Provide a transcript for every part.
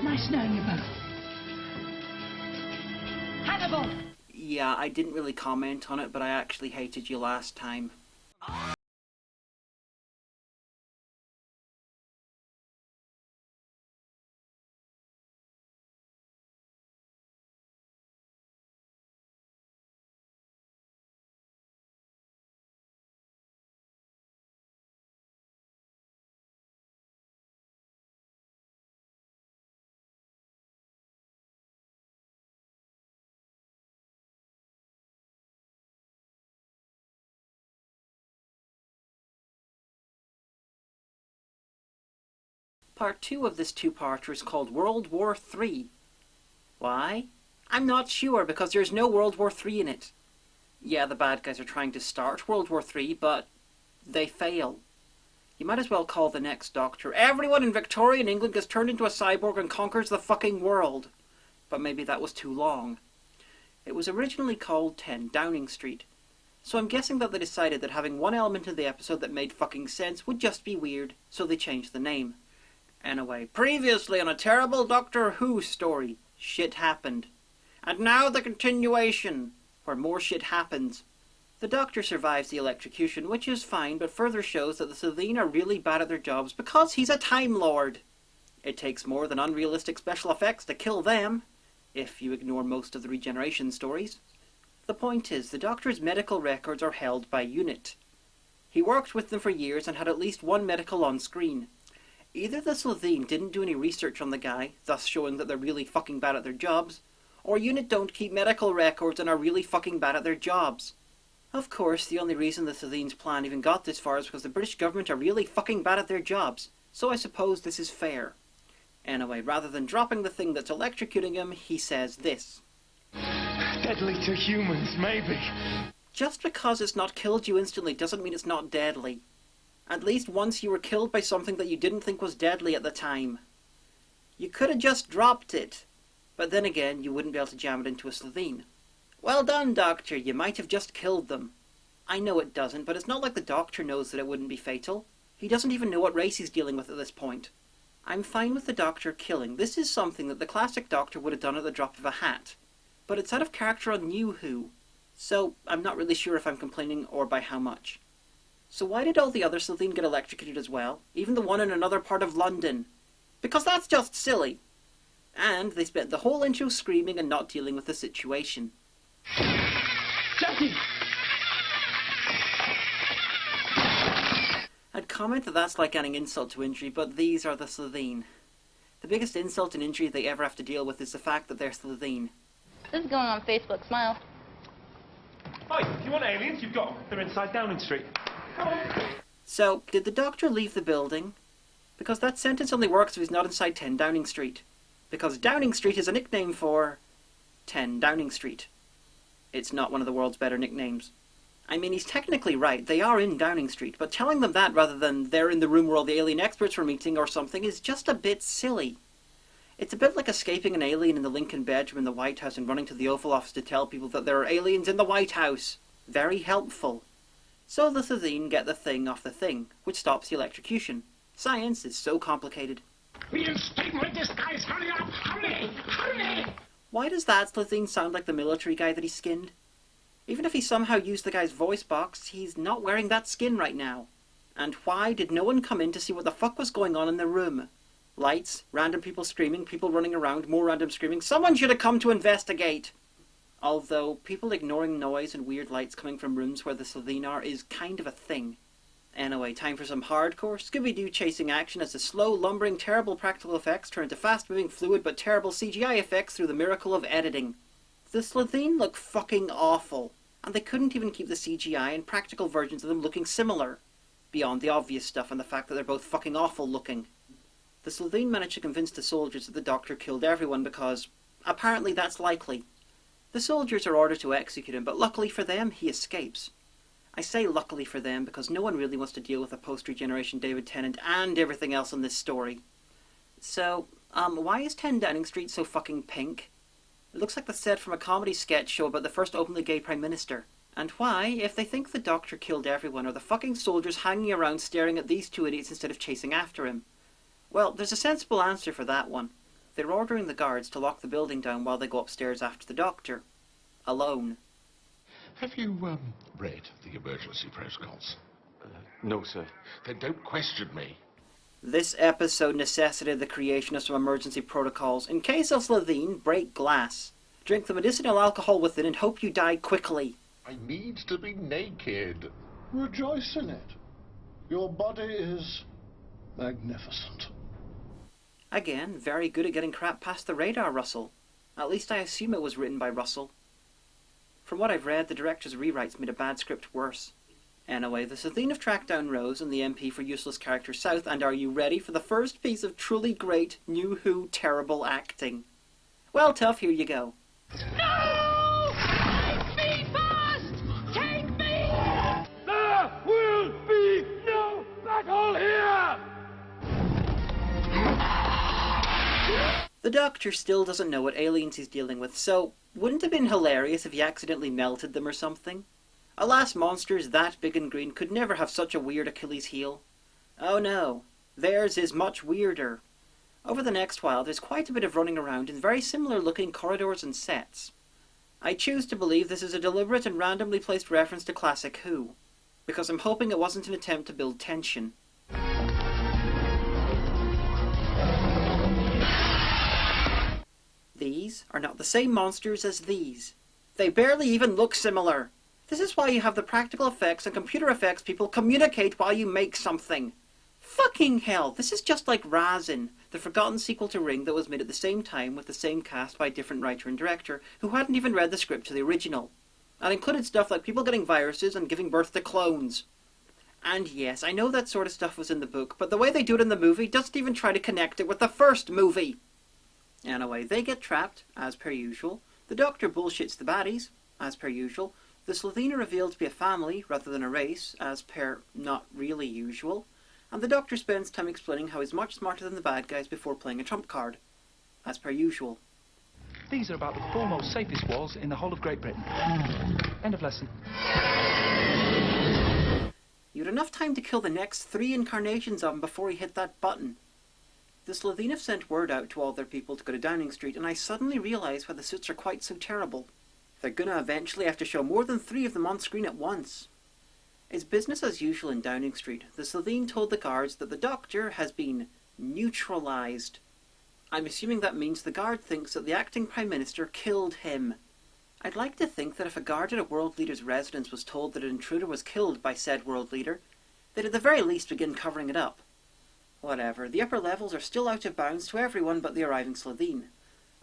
Nice knowing you both. Hannibal! Yeah, I didn't really comment on it, but I actually hated you last time. Part 2 of this two-parter is called World War III. Why? I'm not sure, because there's no World War III in it. Yeah, the bad guys are trying to start World War III, but they fail. You might as well call the next Doctor, "Everyone in Victorian England gets turned into a cyborg and conquers the fucking world." But maybe that was too long. It was originally called 10 Downing Street, so I'm guessing that they decided that having one element in the episode that made fucking sense would just be weird, so they changed the name. Anyway, previously on a terrible Doctor Who story, shit happened. And now the continuation, where more shit happens. The Doctor survives the electrocution, which is fine, but further shows that the Slitheen are really bad at their jobs because he's a Time Lord. It takes more than unrealistic special effects to kill them, if you ignore most of the regeneration stories. The point is, the Doctor's medical records are held by UNIT. He worked with them for years and had at least one medical on screen. Either the Slitheen didn't do any research on the guy, thus showing that they're really fucking bad at their jobs, or UNIT don't keep medical records and are really fucking bad at their jobs. Of course, the only reason the Slitheen's plan even got this far is because the British government are really fucking bad at their jobs, so I suppose this is fair. Anyway, rather than dropping the thing that's electrocuting him, he says this. Deadly to humans, maybe. Just because it's not killed you instantly doesn't mean it's not deadly. At least once you were killed by something that you didn't think was deadly at the time. You could have just dropped it, but then again, you wouldn't be able to jam it into a Slitheen. Well done, Doctor, you might have just killed them. I know it doesn't, but it's not like the Doctor knows that it wouldn't be fatal. He doesn't even know what race he's dealing with at this point. I'm fine with the Doctor killing. This is something that the classic Doctor would have done at the drop of a hat. But it's out of character on New Who, so I'm not really sure if I'm complaining or by how much. So why did all the other Slitheen get electrocuted as well? Even the one in another part of London? Because that's just silly. And they spent the whole intro screaming and not dealing with the situation. Jackie! I'd comment that that's like adding insult to injury, but these are the Slitheen. The biggest insult and injury they ever have to deal with is the fact that they're Slitheen. This is going on Facebook. Smile. Hi, if you want aliens, you've got them. They're inside Downing Street. So, did the Doctor leave the building? Because that sentence only works if he's not inside 10 Downing Street. Because Downing Street is a nickname for 10 Downing Street. It's not one of the world's better nicknames. I mean, he's technically right, they are in Downing Street, but telling them that rather than they're in the room where all the alien experts were meeting or something is just a bit silly. It's a bit like escaping an alien in the Lincoln bedroom in the White House and running to the Oval Office to tell people that there are aliens in the White House. Very helpful. So the Slitheen get the thing off the thing, which stops the electrocution. Science is so complicated. Reinstatement disguise, hurry up! Hurry! Hurry! Why does that Slitheen sound like the military guy that he skinned? Even if he somehow used the guy's voice box, he's not wearing that skin right now. And why did no one come in to see what the fuck was going on in the room? Lights, random people screaming, people running around, more random screaming. Someone should have come to investigate! Although, people ignoring noise and weird lights coming from rooms where the Slitheen are is kind of a thing. Anyway, time for some hardcore Scooby-Doo chasing action as the slow, lumbering, terrible practical effects turn into fast-moving, fluid but terrible CGI effects through the miracle of editing. The Slitheen look fucking awful, and they couldn't even keep the CGI and practical versions of them looking similar, beyond the obvious stuff and the fact that they're both fucking awful looking. The Slitheen managed to convince the soldiers that the Doctor killed everyone because, apparently that's likely. The soldiers are ordered to execute him, but luckily for them, he escapes. I say luckily for them because no one really wants to deal with a post-regeneration David Tennant and everything else in this story. So, why is 10 Downing Street so fucking pink? It looks like the set from a comedy sketch show about the first openly gay Prime Minister. And why, if they think the Doctor killed everyone, are the fucking soldiers hanging around staring at these two idiots instead of chasing after him? Well, there's a sensible answer for that one. They're ordering the guards to lock the building down while they go upstairs after the doctor. Alone. Have you, read the emergency protocols? No, sir. Then don't question me. This episode necessitated the creation of some emergency protocols in case of Slovene, break glass. Drink the medicinal alcohol within and hope you die quickly. I need to be naked. Rejoice in it. Your body is magnificent. Again, very good at getting crap past the radar, Russell. At least I assume it was written by Russell. From what I've read, the director's rewrites made a bad script worse. Anyway, the Slovene have tracked down Rose and the MP for Useless Character South, and are you ready for the first piece of truly great New Who terrible acting? Well, tough, here you go. No! Take me first! Take me! There will be no battle here! The Doctor still doesn't know what aliens he's dealing with, so wouldn't it have been hilarious if he accidentally melted them or something? Alas, monsters that big and green could never have such a weird Achilles heel. Oh no, theirs is much weirder. Over the next while, there's quite a bit of running around in very similar looking corridors and sets. I choose to believe this is a deliberate and randomly placed reference to classic Who, because I'm hoping it wasn't an attempt to build tension. These are not the same monsters as these. They barely even look similar. This is why you have the practical effects and computer effects people communicate while you make something. Fucking hell, this is just like Razin, the forgotten sequel to Ring that was made at the same time with the same cast by a different writer and director who hadn't even read the script to the original. And included stuff like people getting viruses and giving birth to clones. And yes, I know that sort of stuff was in the book, but the way they do it in the movie doesn't even try to connect it with the first movie. Anyway, they get trapped, as per usual. The Doctor bullshits the baddies, as per usual. The Slovene are revealed to be a family rather than a race, as per not really usual. And the Doctor spends time explaining how he's much smarter than the bad guys before playing a trump card, as per usual. These are about the foremost safest walls in the whole of Great Britain. End of lesson. You had enough time to kill the next 3 incarnations of him before he hit that button. The Slovene have sent word out to all their people to go to Downing Street, and I suddenly realise why the suits are quite so terrible. They're gonna eventually have to show more than 3 of them on screen at once. It's business as usual in Downing Street. The Slovene told the guards that the Doctor has been neutralised. I'm assuming that means the guard thinks that the acting Prime Minister killed him. I'd like to think that if a guard at a world leader's residence was told that an intruder was killed by said world leader, they'd at the very least begin covering it up. Whatever, the upper levels are still out of bounds to everyone but the arriving Slovene.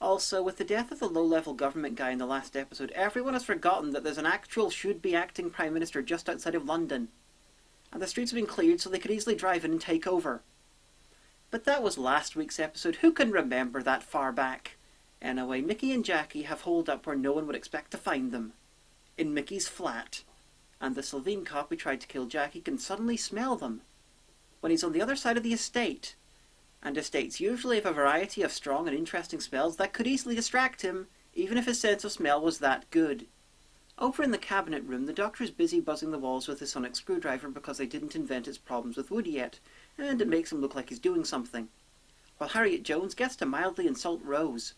Also, with the death of the low-level government guy in the last episode, everyone has forgotten that there's an actual should-be acting Prime Minister just outside of London. And the streets have been cleared so they could easily drive in and take over. But that was last week's episode. Who can remember that far back? Anyway, Mickey and Jackie have holed up where no one would expect to find them. In Mickey's flat. And the Slovene cop who tried to kill Jackie can suddenly smell them when he's on the other side of the estate. And estates usually have a variety of strong and interesting smells that could easily distract him, even if his sense of smell was that good. Over in the cabinet room, the Doctor is busy buzzing the walls with his sonic screwdriver because they didn't invent its problems with wood yet, and it makes him look like he's doing something. While Harriet Jones gets to mildly insult Rose.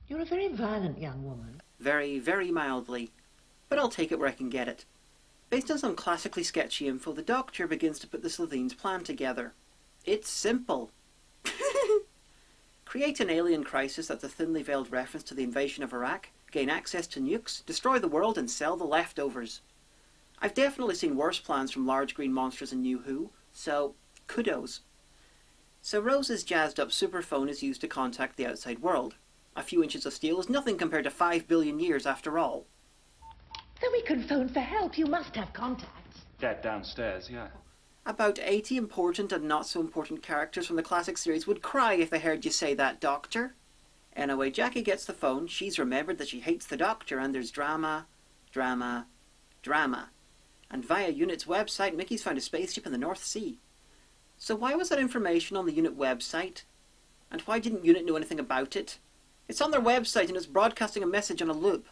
You're a very violent young woman. Very, very mildly. But I'll take it where I can get it. Based on some classically sketchy info, the Doctor begins to put the Slovene's plan together. It's simple. Create an alien crisis that's a thinly veiled reference to the invasion of Iraq, gain access to nukes, destroy the world, and sell the leftovers. I've definitely seen worse plans from large green monsters in New Who, so kudos. So Rose's jazzed up superphone is used to contact the outside world. A few inches of steel is nothing compared to 5 billion years after all. Then we can phone for help. You must have contacts. Dead downstairs, yeah. About 80 important and not so important characters from the classic series would cry if they heard you say that, Doctor. Anyway, Jackie gets the phone, she's remembered that she hates the Doctor, and there's drama, drama, drama. And via UNIT's website, Mickey's found a spaceship in the North Sea. So why was that information on the UNIT website? And why didn't UNIT know anything about it? It's on their website and it's broadcasting a message on a loop.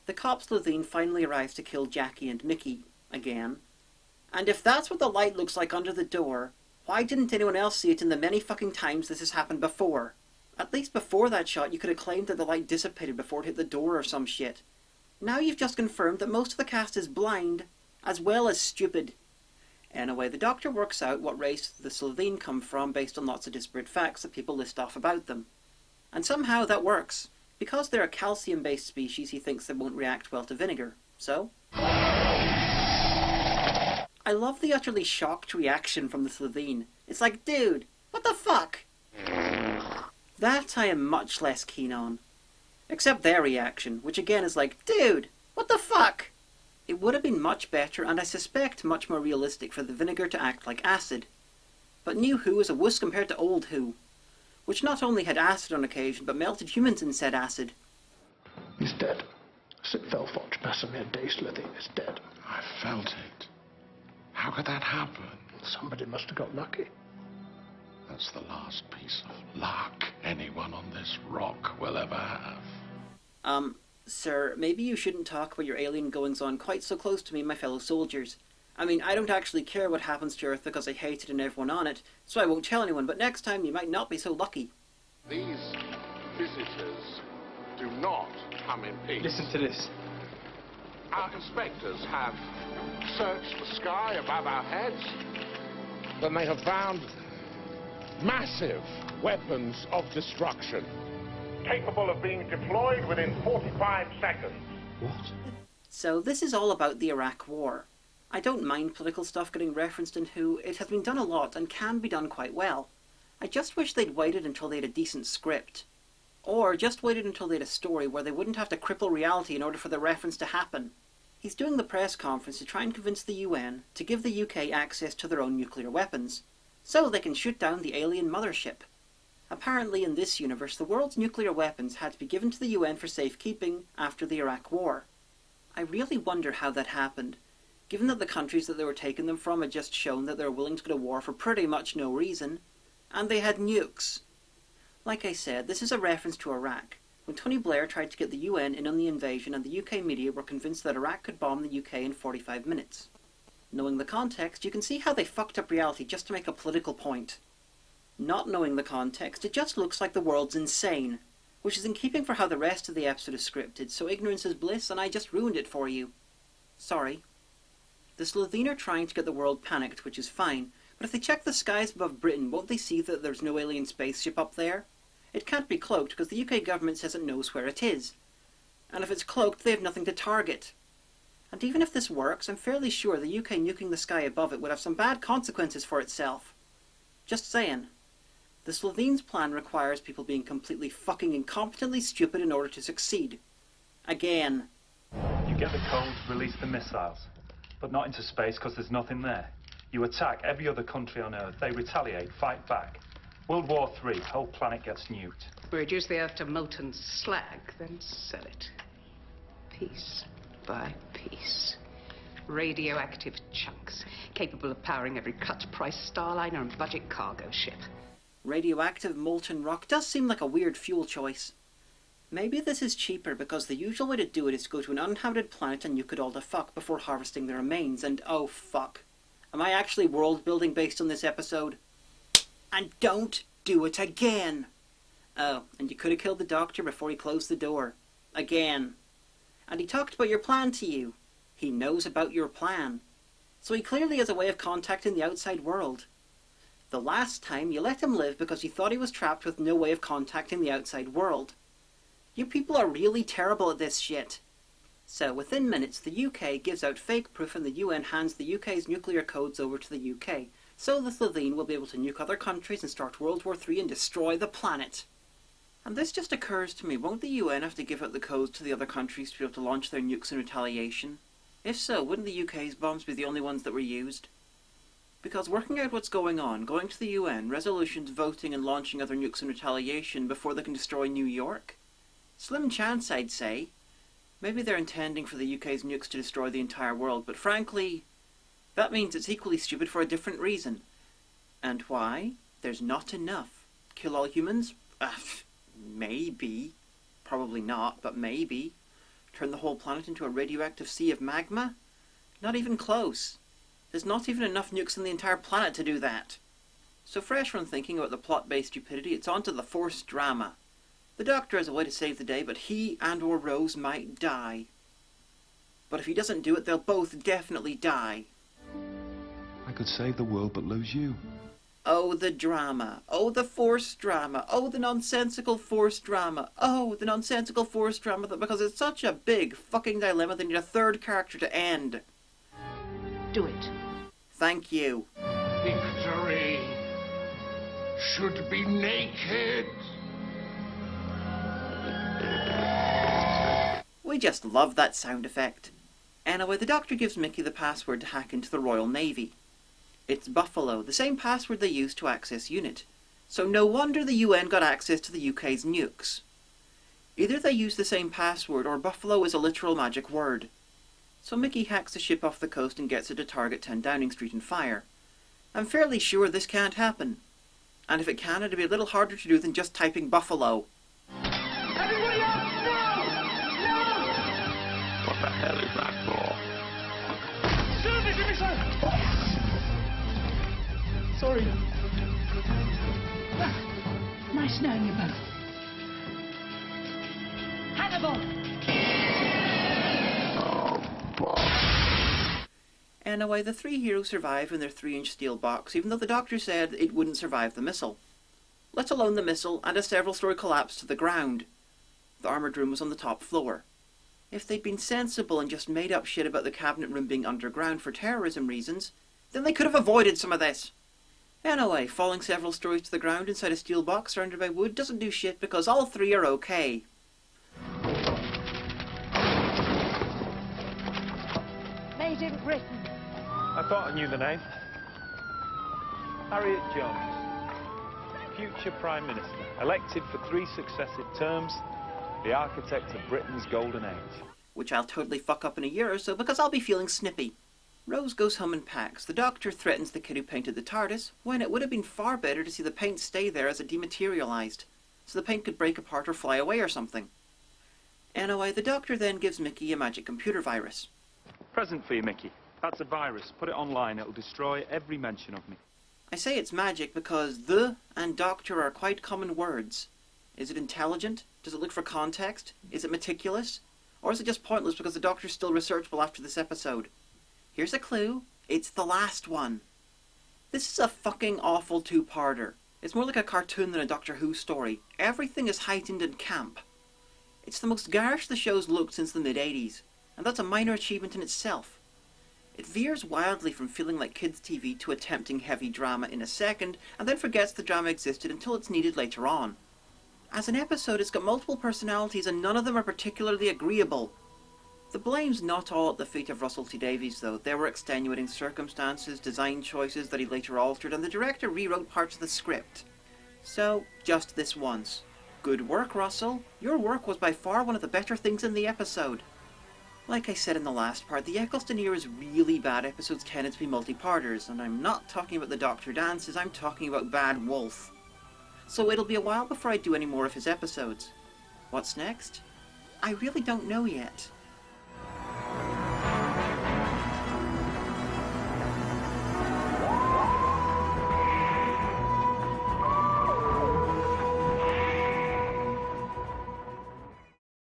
The cop Slovene finally arrives to kill Jackie and Mickey, again. And if that's what the light looks like under the door, why didn't anyone else see it in the many fucking times this has happened before? At least before that shot you could have claimed that the light dissipated before it hit the door or some shit. Now you've just confirmed that most of the cast is blind, as well as stupid. Anyway, the Doctor works out what race the Slovene come from based on lots of disparate facts that people list off about them. And somehow that works. Because they're a calcium-based species, he thinks they won't react well to vinegar. So? I love the utterly shocked reaction from the Slovene. It's like, dude, what the fuck? That I am much less keen on. Except their reaction, which again is like, dude, what the fuck? It would have been much better, and I suspect much more realistic, for the vinegar to act like acid. But New Who is a wuss compared to Old Who, which not only had acid on occasion, but melted humans in said acid. He's dead. Sit fell forge Bessemir Day Slitheen is dead. I felt it. How could that happen? Somebody must have got lucky. That's the last piece of luck anyone on this rock will ever have. Sir, maybe you shouldn't talk about your alien goings-on quite so close to me and my fellow soldiers. I mean, I don't actually care what happens to Earth because I hate it and everyone on it, so I won't tell anyone, but next time you might not be so lucky. These visitors do not come in peace. Listen to this. Our inspectors have searched the sky above our heads, and they have found massive weapons of destruction, capable of being deployed within 45 seconds. What? So this is all about the Iraq War. I don't mind political stuff getting referenced in Who. It has been done a lot and can be done quite well. I just wish they'd waited until they had a decent script. Or just waited until they had a story where they wouldn't have to cripple reality in order for the reference to happen. He's doing the press conference to try and convince the UN to give the UK access to their own nuclear weapons, so they can shoot down the alien mothership. Apparently in this universe, the world's nuclear weapons had to be given to the UN for safekeeping after the Iraq War. I really wonder how that happened, given that the countries that they were taking them from had just shown that they were willing to go to war for pretty much no reason, and they had nukes. Like I said, this is a reference to Iraq, when Tony Blair tried to get the UN in on the invasion and the UK media were convinced that Iraq could bomb the UK in 45 minutes. Knowing the context, you can see how they fucked up reality just to make a political point. Not knowing the context, it just looks like the world's insane, which is in keeping for how the rest of the episode is scripted, so ignorance is bliss and I just ruined it for you. Sorry. The Slovene are trying to get the world panicked, which is fine, but if they check the skies above Britain, won't they see that there's no alien spaceship up there? It can't be cloaked because the UK government says it knows where it is. And if it's cloaked, they have nothing to target. And even if this works, I'm fairly sure the UK nuking the sky above it would have some bad consequences for itself. Just saying. The Slovenes' plan requires people being completely fucking incompetently stupid in order to succeed. Again. You get the code, release the missiles, but not into space because there's nothing there. You attack every other country on Earth. They retaliate, fight back. World War III, whole planet gets nuked. We reduce the Earth to molten slag, then sell it. Piece by piece. Radioactive chunks, capable of powering every cut-price starliner and budget cargo ship. Radioactive molten rock does seem like a weird fuel choice. Maybe this is cheaper because the usual way to do it is to go to an uninhabited planet and nuke it all to fuck before harvesting the remains, and oh fuck. Am I actually world building based on this episode? And don't do it again! Oh, and you could have killed the Doctor before he closed the door. Again. And he talked about your plan to you. He knows about your plan. So he clearly has a way of contacting the outside world. The last time, you let him live because you thought he was trapped with no way of contacting the outside world. You people are really terrible at this shit. So, within minutes, the UK gives out fake proof and the UN hands the UK's nuclear codes over to the UK, so the Slovene will be able to nuke other countries and start World War III and destroy the planet. And this just occurs to me, won't the UN have to give out the codes to the other countries to be able to launch their nukes in retaliation? If so, wouldn't the UK's bombs be the only ones that were used? Because working out what's going on, going to the UN, resolutions, voting and launching other nukes in retaliation before they can destroy New York? Slim chance, I'd say. Maybe they're intending for the UK's nukes to destroy the entire world, but frankly, that means it's equally stupid for a different reason. And why? There's not enough. Kill all humans? Maybe. Probably not, but maybe. Turn the whole planet into a radioactive sea of magma? Not even close. There's not even enough nukes on the entire planet to do that. So fresh from thinking about the plot-based stupidity, it's on to the forced drama. The Doctor has a way to save the day, but he and or Rose might die. But if he doesn't do it, they'll both definitely die. I could save the world but lose you. Oh, the drama. Oh, the forced drama. Oh, the nonsensical forced drama. Oh, the nonsensical forced drama, because it's such a big fucking dilemma, they need a third character to end. Do it. Thank you. Victory should be naked. We just love that sound effect. Anyway, the Doctor gives Mickey the password to hack into the Royal Navy. It's Buffalo, the same password they used to access UNIT. So no wonder the UN got access to the UK's nukes. Either they use the same password or Buffalo is a literal magic word. So Mickey hacks the ship off the coast and gets it to target 10 Downing Street and fire. I'm fairly sure this can't happen. And if it can, it'll be a little harder to do than just typing Buffalo. Everybody else, no! What the hell is that for? No! Sylvie, give me some! Sorry. Nice knowing you both. Hannibal! Anyway, the three heroes survive in their 3-inch steel box, even though the Doctor said it wouldn't survive the missile. Let alone the missile and a several-story collapse to the ground. The armoured room was on the top floor. If they'd been sensible and just made up shit about the cabinet room being underground for terrorism reasons, then they could have avoided some of this. Anyway, falling several stories to the ground inside a steel box surrounded by wood doesn't do shit because all three are okay. Made in Britain. I thought I knew the name. Harriet Jones, future Prime Minister, elected for 3 successive terms, the architect of Britain's golden age. Which I'll totally fuck up in a year or so because I'll be feeling snippy. Rose goes home and packs. The Doctor threatens the kid who painted the TARDIS, when it would have been far better to see the paint stay there as it dematerialised, so the paint could break apart or fly away or something. Anyway, the Doctor then gives Mickey a magic computer virus. Present for you, Mickey. That's a virus. Put it online. It'll destroy every mention of me. I say it's magic because the and Doctor are quite common words. Is it intelligent? Does it look for context? Is it meticulous? Or is it just pointless because the Doctor's still researchable after this episode? Here's a clue. It's the last one. This is a fucking awful two-parter. It's more like a cartoon than a Doctor Who story. Everything is heightened and camp. It's the most garish the show's looked since the mid-80s, and that's a minor achievement in itself. It veers wildly from feeling like kids' TV to attempting heavy drama in a second, and then forgets the drama existed until it's needed later on. As an episode, it's got multiple personalities and none of them are particularly agreeable. The blame's not all at the feet of Russell T Davies, though. There were extenuating circumstances, design choices that he later altered, and the director rewrote parts of the script. So, just this once. Good work, Russell. Your work was by far one of the better things in the episode. Like I said in the last part, the Eccleston era's really bad episodes tended to be multi-parters, and I'm not talking about the Doctor dances, I'm talking about Bad Wolf. So it'll be a while before I do any more of his episodes. What's next? I really don't know yet.